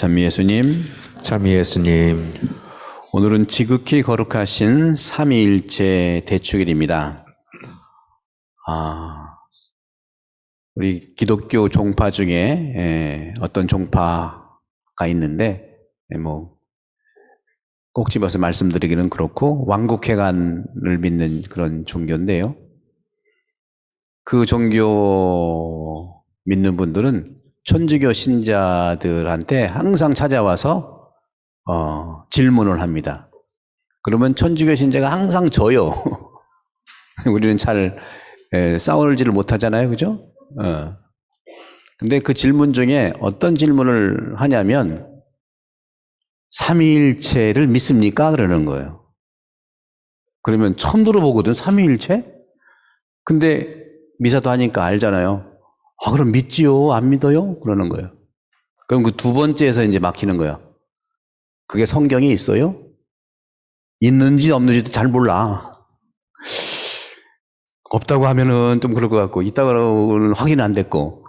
찬미 예수님, 찬미 예수님, 오늘은 지극히 거룩하신 삼위일체 대축일입니다. 우리 기독교 종파 중에 어떤 종파가 있는데 꼭 집어서 말씀드리기는 그렇고 왕국회관을 믿는 그런 종교인데요. 그 종교 믿는 분들은 천주교 신자들한테 항상 찾아와서 질문을 합니다. 그러면 천주교 신자가 항상 져요. 우리는 잘 싸우지를 못하잖아요, 그죠? 근데 그 질문 중에 어떤 질문을 하냐면 삼위일체를 믿습니까? 그러는 거예요. 그러면 처음 들어보거든, 삼위일체? 근데 미사도 하니까 알잖아요. 그럼 믿지요? 안 믿어요? 그러는 거예요. 그럼 그 두 번째에서 이제 막히는 거예요. 그게 성경에 있어요? 있는지 없는지도 잘 몰라. 없다고 하면은 좀 그럴 것 같고, 있다고는 확인 안 됐고.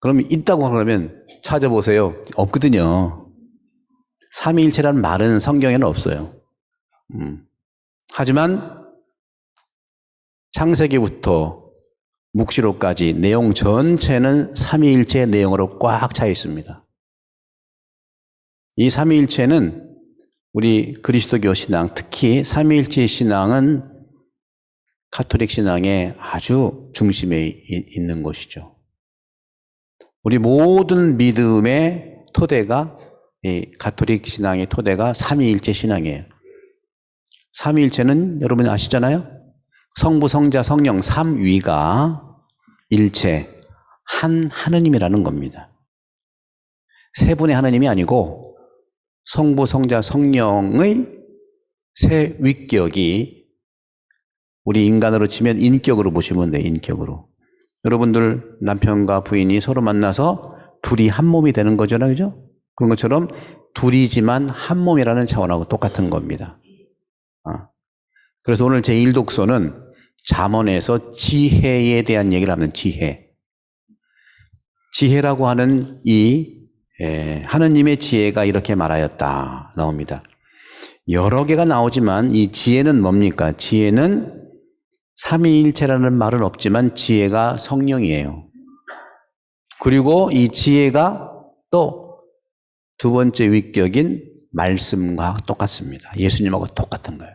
그러면 있다고 그러면 찾아보세요. 없거든요. 삼위일체라는 말은 성경에는 없어요. 하지만 창세기부터 묵시록까지 내용 전체는 삼위일체의 내용으로 꽉 차 있습니다. 이 삼위일체는 우리 그리스도교 신앙, 특히 삼위일체 신앙은 가톨릭 신앙의 아주 중심에 있는 것이죠. 우리 모든 믿음의 토대가, 이 가톨릭 신앙의 토대가 삼위일체 신앙이에요. 삼위일체는 여러분 아시잖아요? 성부, 성자, 성령 삼위가 일체 한 하느님이라는 겁니다. 세 분의 하느님이 아니고 성부, 성자, 성령의 세 위격이 우리 인간으로 치면 인격으로 보시면 돼요. 인격으로. 여러분들 남편과 부인이 서로 만나서 둘이 한 몸이 되는 거잖아요. 그죠? 그런 것처럼 둘이지만 한 몸이라는 차원하고 똑같은 겁니다. 그래서 오늘 제1독서는 잠언에서 지혜에 대한 얘기를 하는 지혜. 지혜라고 하는 이 하느님의 지혜가 이렇게 말하였다 나옵니다. 여러 개가 나오지만 이 지혜는 뭡니까? 지혜는 삼위일체라는 말은 없지만 지혜가 성령이에요. 그리고 이 지혜가 또 두 번째 위격인 말씀과 똑같습니다. 예수님하고 똑같은 거예요.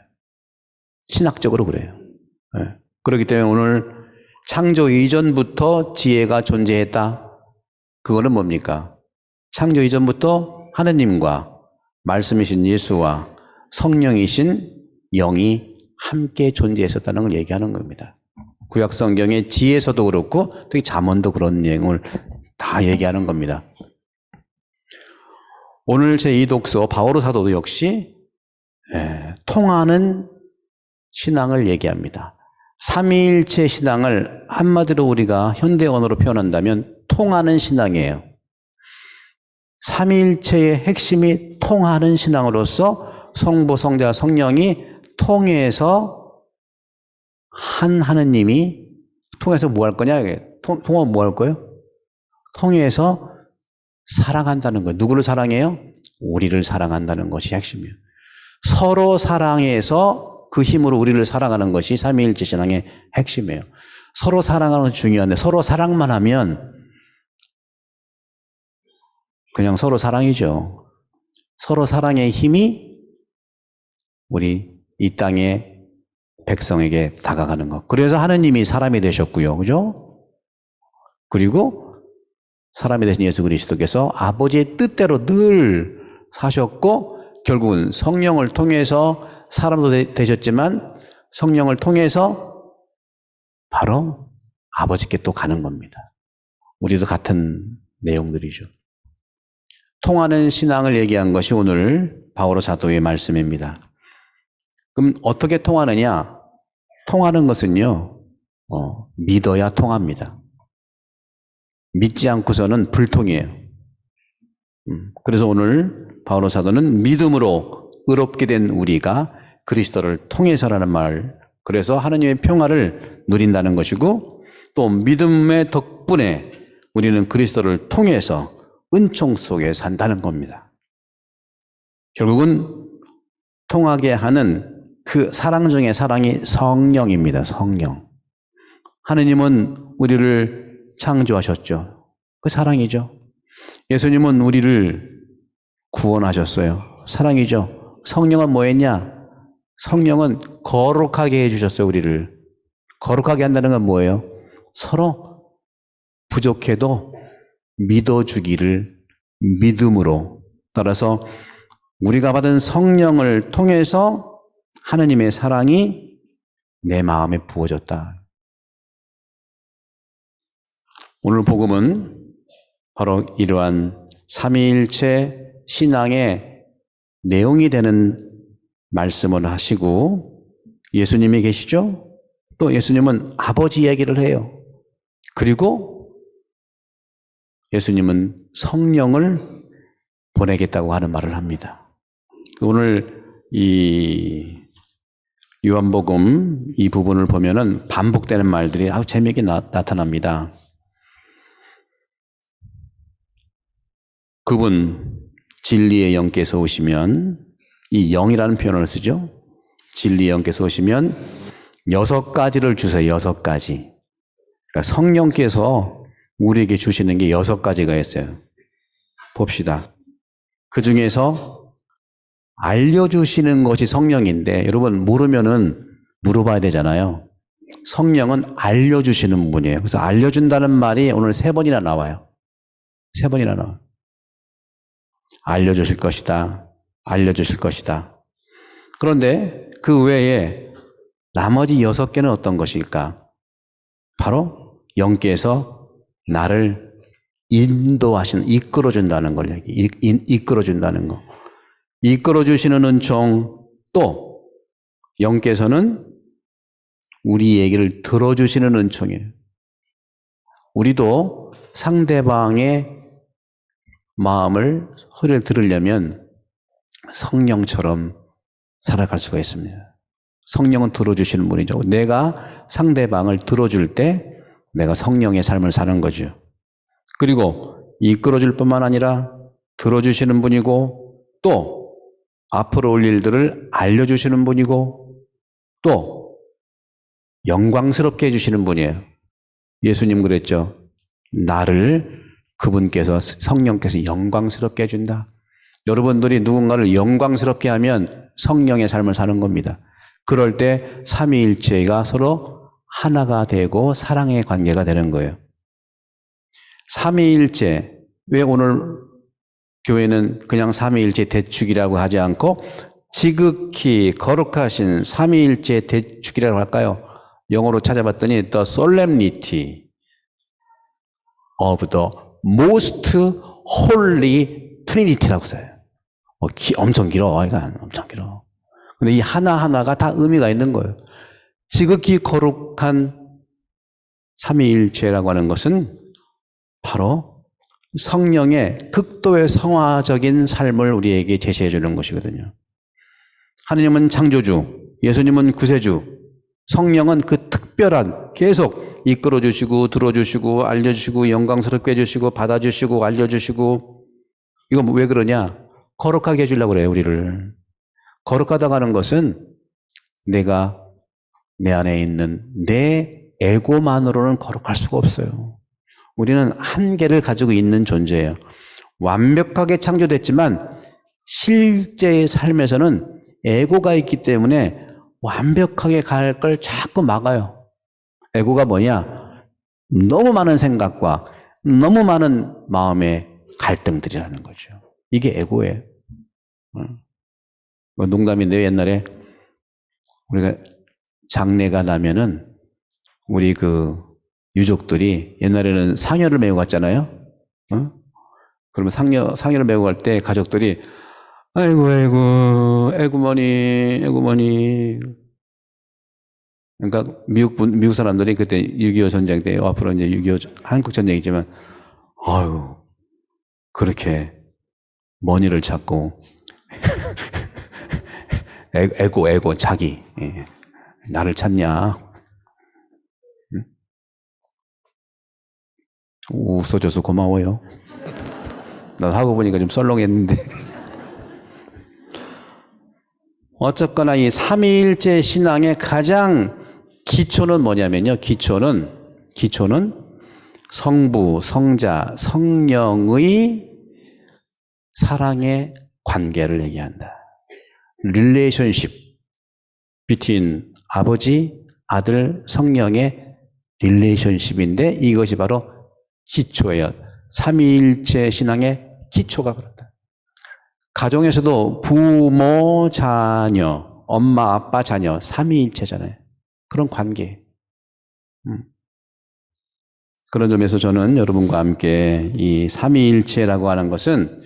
신학적으로 그래요. 그렇기 때문에 오늘 창조 이전부터 지혜가 존재했다. 그거는 뭡니까? 창조 이전부터 하느님과 말씀이신 예수와 성령이신 영이 함께 존재했었다는 걸 얘기하는 겁니다. 구약 성경의 지혜서도 그렇고 특히 잠언도 그런 내용을 다 얘기하는 겁니다. 오늘 제2독서 바오로 사도도 역시 통하는 신앙을 얘기합니다. 삼위일체 신앙을 한마디로 우리가 현대 언어로 표현한다면 통하는 신앙이에요. 삼위일체의 핵심이 통하는 신앙으로서 성부, 성자, 성령이 통해서 한 하느님이 통해서 뭐 할 거냐? 통하면 뭐 할 거예요? 통해서 사랑한다는 거예요. 누구를 사랑해요? 우리를 사랑한다는 것이 핵심이에요. 서로 사랑해서 그 힘으로 우리를 사랑하는 것이 삼위일체 신앙의 핵심이에요. 서로 사랑하는 것이 중요한데 서로 사랑만 하면 그냥 서로 사랑이죠. 서로 사랑의 힘이 우리 이 땅의 백성에게 다가가는 것. 그래서 하느님이 사람이 되셨고요. 그죠? 그리고 사람이 되신 예수 그리스도께서 아버지의 뜻대로 늘 사셨고 결국은 성령을 통해서 사람도 되셨지만 성령을 통해서 바로 아버지께 또 가는 겁니다. 우리도 같은 내용들이죠. 통하는 신앙을 얘기한 것이 오늘 바오로 사도의 말씀입니다. 그럼 어떻게 통하느냐? 통하는 것은요, 믿어야 통합니다. 믿지 않고서는 불통이에요. 그래서 오늘 바오로 사도는 믿음으로 의롭게 된 우리가 그리스도를 통해서라는 말, 그래서 하느님의 평화를 누린다는 것이고 또 믿음의 덕분에 우리는 그리스도를 통해서 은총 속에 산다는 겁니다. 결국은 통하게 하는 그 사랑 중의 사랑이 성령입니다. 성령. 하느님은 우리를 창조하셨죠. 그 사랑이죠. 예수님은 우리를 구원하셨어요. 사랑이죠. 성령은 뭐 했냐? 성령은 거룩하게 해주셨어요, 우리를. 거룩하게 한다는 건 뭐예요? 서로 부족해도 믿어주기를 믿음으로. 따라서 우리가 받은 성령을 통해서 하느님의 사랑이 내 마음에 부어졌다. 오늘 복음은 바로 이러한 삼위일체 신앙의 내용이 되는 말씀을 하시고, 예수님이 계시죠? 또 예수님은 아버지 이야기를 해요. 그리고 예수님은 성령을 보내겠다고 하는 말을 합니다. 오늘 이 요한복음 이 부분을 보면은 반복되는 말들이 아주 재미있게 나타납니다. 그분 진리의 영께서 오시면, 이 영이라는 표현을 쓰죠. 진리의 영께서 오시면 6가지를 주세요. 6가지. 그러니까 성령께서 우리에게 주시는 게 6가지가 있어요. 봅시다. 그 중에서 알려주시는 것이 성령인데, 여러분 모르면은 물어봐야 되잖아요. 성령은 알려주시는 분이에요. 그래서 알려준다는 말이 오늘 3번이나 나와요. 3번이나 나와요. 알려주실 것이다. 알려주실 것이다. 그런데 그 외에 나머지 6개는 어떤 것일까? 바로 영께서 나를 인도하시는, 이끌어준다는 걸 이끌어준다는 거. 이끌어주시는 은총, 또 영께서는 우리 얘기를 들어주시는 은총이에요. 우리도 상대방의 마음을, 소리를 들으려면 성령처럼 살아갈 수가 있습니다. 성령은 들어주시는 분이죠. 내가 상대방을 들어줄 때 내가 성령의 삶을 사는 거죠. 그리고 이끌어줄 뿐만 아니라 들어주시는 분이고, 또 앞으로 올 일들을 알려주시는 분이고, 또 영광스럽게 해주시는 분이에요. 예수님 그랬죠. 나를 그분께서, 성령께서 영광스럽게 해준다. 여러분들이 누군가를 영광스럽게 하면 성령의 삶을 사는 겁니다. 그럴 때 삼위일체가 서로 하나가 되고 사랑의 관계가 되는 거예요. 삼위일체, 왜 오늘 교회는 그냥 삼위일체 대축이라고 하지 않고 지극히 거룩하신 삼위일체 대축이라고 할까요? 영어로 찾아봤더니 The Solemnity of the Most Holy Trinity라고 써요. 엄청 길어. 이건 엄청 길어. 근데 이 하나하나가 다 의미가 있는 거예요. 지극히 거룩한 삼위일체라고 하는 것은 바로 성령의 극도의 성화적인 삶을 우리에게 제시해 주는 것이거든요. 하느님은 창조주, 예수님은 구세주, 성령은 그 특별한, 계속 이끌어주시고 들어주시고 알려주시고 영광스럽게 해주시고 받아주시고 알려주시고. 이거 왜 그러냐? 거룩하게 해주려고 그래요, 우리를. 거룩하다고 하는 것은 내가 내 안에 있는 내 에고만으로는 거룩할 수가 없어요. 우리는 한계를 가지고 있는 존재예요. 완벽하게 창조됐지만 실제의 삶에서는 에고가 있기 때문에 완벽하게 갈 걸 자꾸 막아요. 에고가 뭐냐? 너무 많은 생각과 너무 많은 마음의 갈등들이라는 거죠. 이게 에고예요. 농담인데 옛날에 우리가 장례가 나면은 우리 그 유족들이 옛날에는 상여를 메고 갔잖아요. 그러면 상여를 메고 갈 때 가족들이 아이고 에구머니. 그러니까 미국 사람들이 그때 6.25 전쟁 때, 앞으로 이제 6.25 한국 전쟁이지만, 아유, 그렇게 머니를 찾고, 에고, 자기, 예. 나를 찾냐. 응? 웃어줘서 고마워요. 나도 하고 보니까 좀 썰렁했는데. 어쨌거나 이 삼위일체 신앙의 가장 기초는 뭐냐면요. 기초는 성부, 성자, 성령의 사랑의 관계를 얘기한다. 릴레이션십 between 아버지, 아들, 성령의 릴레이션십인데 이것이 바로 기초예요. 삼위일체 신앙의 기초가 그렇다. 가정에서도 부모, 자녀, 엄마, 아빠, 자녀 삼위일체잖아요. 그런 관계. 그런 점에서 저는 여러분과 함께 이 삼위일체라고 하는 것은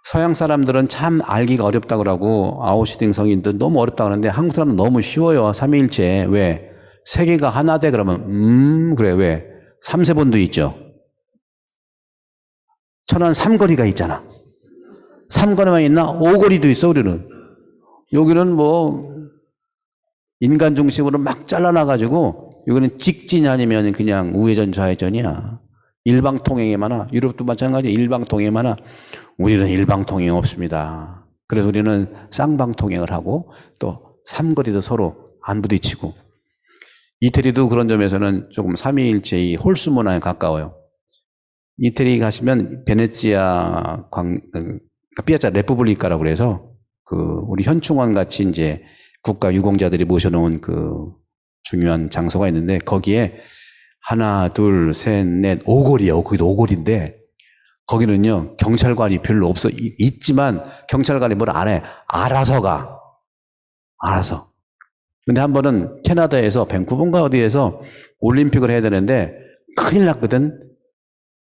서양 사람들은 참 알기가 어렵다고 그러고 아우슈팅 성인도 너무 어렵다고 하는데 한국 사람은 너무 쉬워요. 삼위일체. 왜? 세계가 하나 돼 그러면 그래 왜? 삼세본도 있죠. 천안 삼거리가 있잖아. 삼거리만 있나? 오거리도 있어 우리는. 여기는 뭐 인간 중심으로 막 잘라놔가지고 여기는 직진이 아니면 그냥 우회전 좌회전이야. 일방통행이 많아. 유럽도 마찬가지 일방통행이 많아. 우리는 일방통행 없습니다. 그래서 우리는 쌍방통행을 하고 또 삼거리도 서로 안 부딪히고 이태리도 그런 점에서는 조금 삼위일체의 홀수 문화에 가까워요. 이태리 가시면 베네치아 피아자 레푸블리카라고 그래서 우리 현충원 같이 이제 국가 유공자들이 모셔놓은 중요한 장소가 있는데 거기에 하나, 둘, 셋, 넷, 오거리야. 거기도 오거리인데 거기는요 경찰관이 별로 없어. 있지만 경찰관이 뭘 안 해. 알아서 가. 알아서. 근데 한 번은 캐나다에서 밴쿠버인가 어디에서 올림픽을 해야 되는데 큰일 났거든.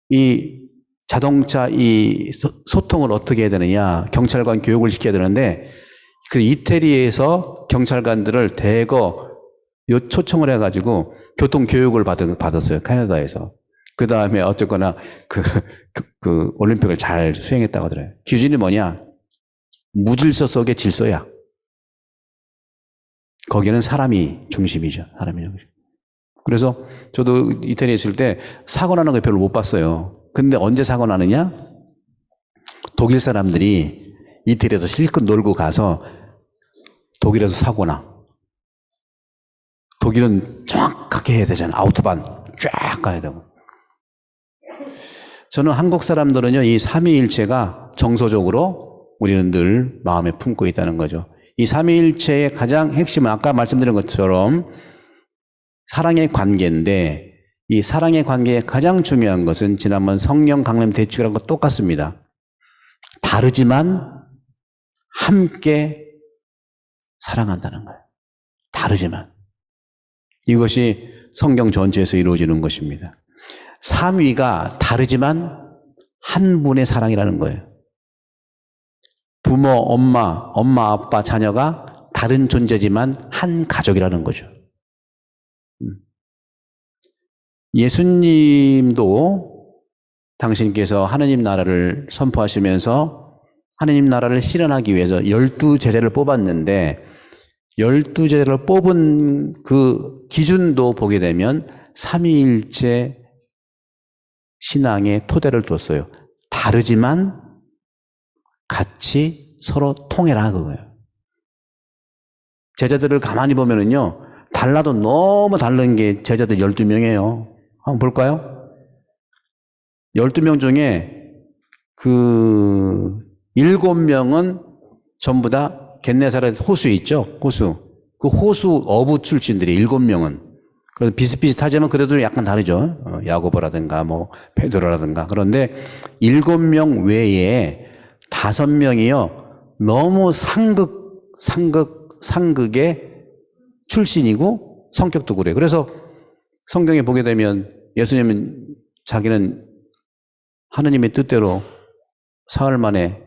이 자동차 이 소통을 어떻게 해야 되느냐. 경찰관 교육을 시켜야 되는데 그 이태리에서 경찰관들을 대거 초청을 해가지고 교통 교육을 받았어요. 캐나다에서. 그 다음에 어쨌거나 올림픽을 잘 수행했다고 하더래요. 기준이 뭐냐? 무질서 속의 질서야. 거기는 사람이 중심이죠. 사람이 중심. 그래서 저도 이태리에 있을 때 사고 나는 거 별로 못 봤어요. 근데 언제 사고 나느냐? 독일 사람들이 이태리에서 실컷 놀고 가서 독일에서 사고 나. 독일은 정확하게 해야 되잖아. 아우토반 쫙 가야 되고. 저는 한국 사람들은요, 이 삼위일체가 정서적으로 우리는 늘 마음에 품고 있다는 거죠. 이 삼위일체의 가장 핵심은 아까 말씀드린 것처럼 사랑의 관계인데 이 사랑의 관계의 가장 중요한 것은 지난번 성령 강림 대축이라는 것 똑같습니다. 다르지만 함께 사랑한다는 거예요. 다르지만. 이것이 성경 전체에서 이루어지는 것입니다. 삼위가 다르지만 한 분의 사랑이라는 거예요. 부모, 엄마, 아빠, 자녀가 다른 존재지만 한 가족이라는 거죠. 예수님도 당신께서 하느님 나라를 선포하시면서 하느님 나라를 실현하기 위해서 12제자를 뽑았는데 12제자를 뽑은 그 기준도 보게 되면 삼위일체 신앙의 토대를 뒀어요. 다르지만 같이 서로 통해라 그거예요. 제자들을 가만히 보면은요. 달라도 너무 다른 게 제자들 12명이에요. 한번 볼까요? 12명 중에 7명은 전부 다 겟네사렛 호수 있죠? 호수. 그 호수 어부 출신들이 7명은. 그래서 비슷비슷하지만 그래도 약간 다르죠. 야고보라든가 뭐 베드로라든가. 그런데 7명 외에 5명이요. 너무 상극의 출신이고 성격도 그래요. 그래서 성경에 보게 되면 예수님은 자기는 하느님의 뜻대로 사흘 만에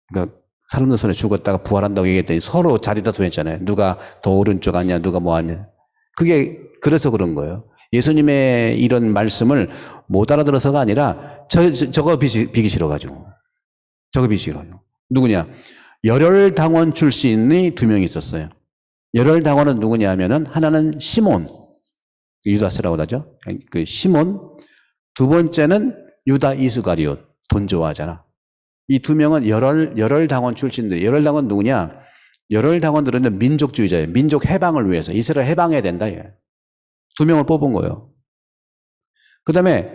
그러니까 사람들 손에 죽었다가 부활한다고 얘기했더니 서로 자리 다툼했잖아요. 누가 더 오른쪽 하냐, 누가 뭐 하냐. 그게 그래서 그런 거예요. 예수님의 이런 말씀을 못 알아들어서가 아니라 저거 비기 싫어가지고. 저거 비기 싫어가지고. 누구냐? 열혈당원 출신이 2명이 있었어요. 열혈당원은 누구냐 하면은 하나는 시몬. 유다스라고 하죠. 그 시몬. 두 번째는 유다 이스가리옷. 돈 좋아하잖아. 이 두 명은 열혈당원 출신들. 열혈당원 누구냐? 열혈당원들은 민족주의자예요. 민족 해방을 위해서. 이스라엘 해방해야 된다. 두 명을 뽑은 거예요. 그 다음에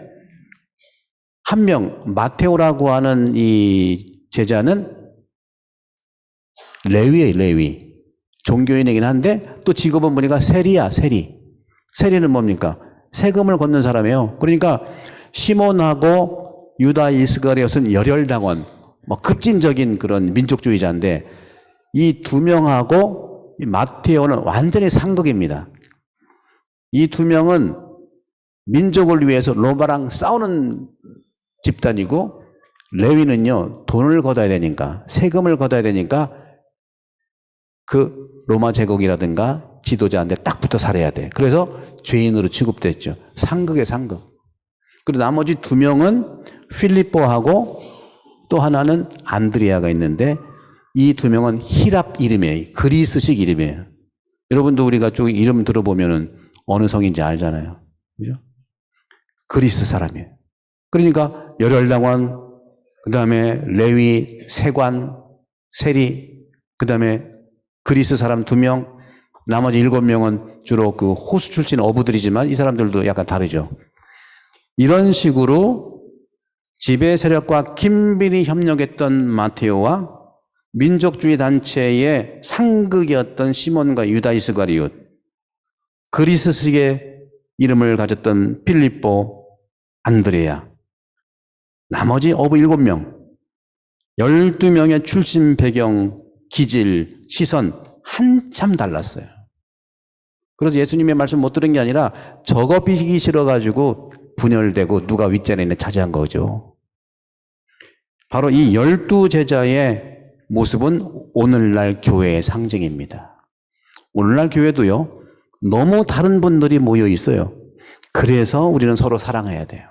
한 명, 마테오라고 하는 이 제자는 레위예요, 레위. 종교인이긴 한데 또 직업은 보니까 세리야, 세리. 세리는 뭡니까? 세금을 걷는 사람이에요. 그러니까 시몬하고 유다 이스가리ot은 열혈당원, 뭐 급진적인 그런 민족주의자인데 이 두 명하고 이 마테오는 완전히 상극입니다. 이 두 명은 민족을 위해서 로마랑 싸우는 집단이고 레위는요 돈을 걷어야 되니까 세금을 걷어야 되니까 그 로마 제국이라든가 지도자한테 딱 붙어 살아야 돼. 그래서 죄인으로 취급됐죠. 상극의 상극. 그리고 나머지 두 명은 필리포하고 또 하나는 안드레아가 있는데 이 두 명은 히랍 이름이에요. 그리스식 이름이에요. 여러분도 우리가 쭉 이름 들어보면은 어느 성인지 알잖아요. 그죠? 그리스 사람이에요. 그러니까 열혈당원, 그 다음에 레위, 세관, 세리, 그 다음에 그리스 사람 2명, 나머지 7명은 주로 그 호수 출신 어부들이지만 이 사람들도 약간 다르죠. 이런 식으로 지배 세력과 긴밀히 협력했던 마테오와 민족주의 단체의 상극이었던 시몬과 유다 이스가리ot, 그리스식의 이름을 가졌던 필리포, 안드레아, 나머지 어부 7명, 12명의 출신 배경, 기질, 시선 한참 달랐어요. 그래서 예수님의 말씀 못 들은 게 아니라 저거 비기 싫어가지고 분열되고 누가 윗자리에 차지한 거죠. 바로 이 12제자의 모습은 오늘날 교회의 상징입니다. 오늘날 교회도요, 너무 다른 분들이 모여 있어요. 그래서 우리는 서로 사랑해야 돼요.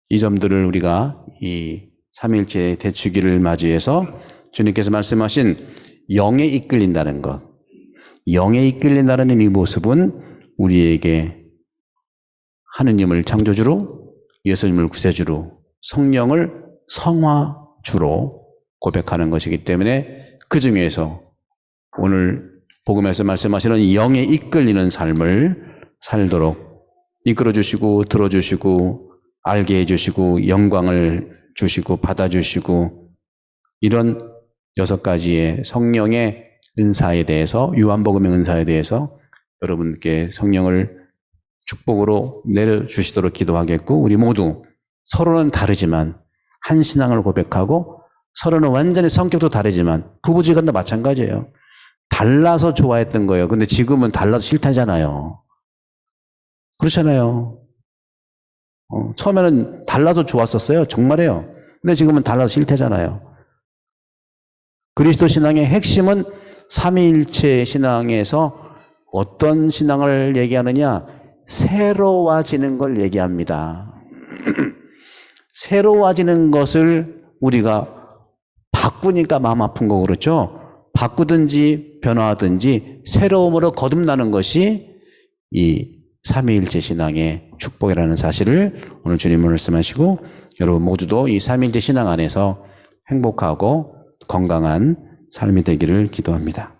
이 점들을 우리가 이 삼위일체 대축일을 맞이해서 주님께서 말씀하신 영에 이끌린다는 것, 영에 이끌린다는 이 모습은 우리에게 하느님을 창조주로, 예수님을 구세주로, 성령을 성화주로 고백하는 것이기 때문에 그 중에서 오늘 복음에서 말씀하시는 영에 이끌리는 삶을 살도록 이끌어주시고 들어주시고 알게 해주시고 영광을 주시고 받아주시고 이런 6가지의 성령의 은사에 대해서, 요한복음의 은사에 대해서 여러분께 성령을 축복으로 내려주시도록 기도하겠고, 우리 모두 서로는 다르지만 한 신앙을 고백하고, 서로는 완전히 성격도 다르지만 부부지간도 마찬가지예요. 달라서 좋아했던 거예요. 근데 지금은 달라서 싫다잖아요. 그렇잖아요. 처음에는 달라서 좋았었어요. 정말이에요. 근데 지금은 달라서 싫다잖아요. 그리스도 신앙의 핵심은 삼위일체 신앙에서 어떤 신앙을 얘기하느냐? 새로워지는 걸 얘기합니다. 새로워지는 것을 우리가 바꾸니까 마음 아픈 거 그렇죠? 바꾸든지 변화하든지 새로움으로 거듭나는 것이 이 삼위일체 신앙의 축복이라는 사실을 오늘 주님 말씀하시고, 여러분 모두도 이 삼위일체 신앙 안에서 행복하고 건강한 삶이 되기를 기도합니다.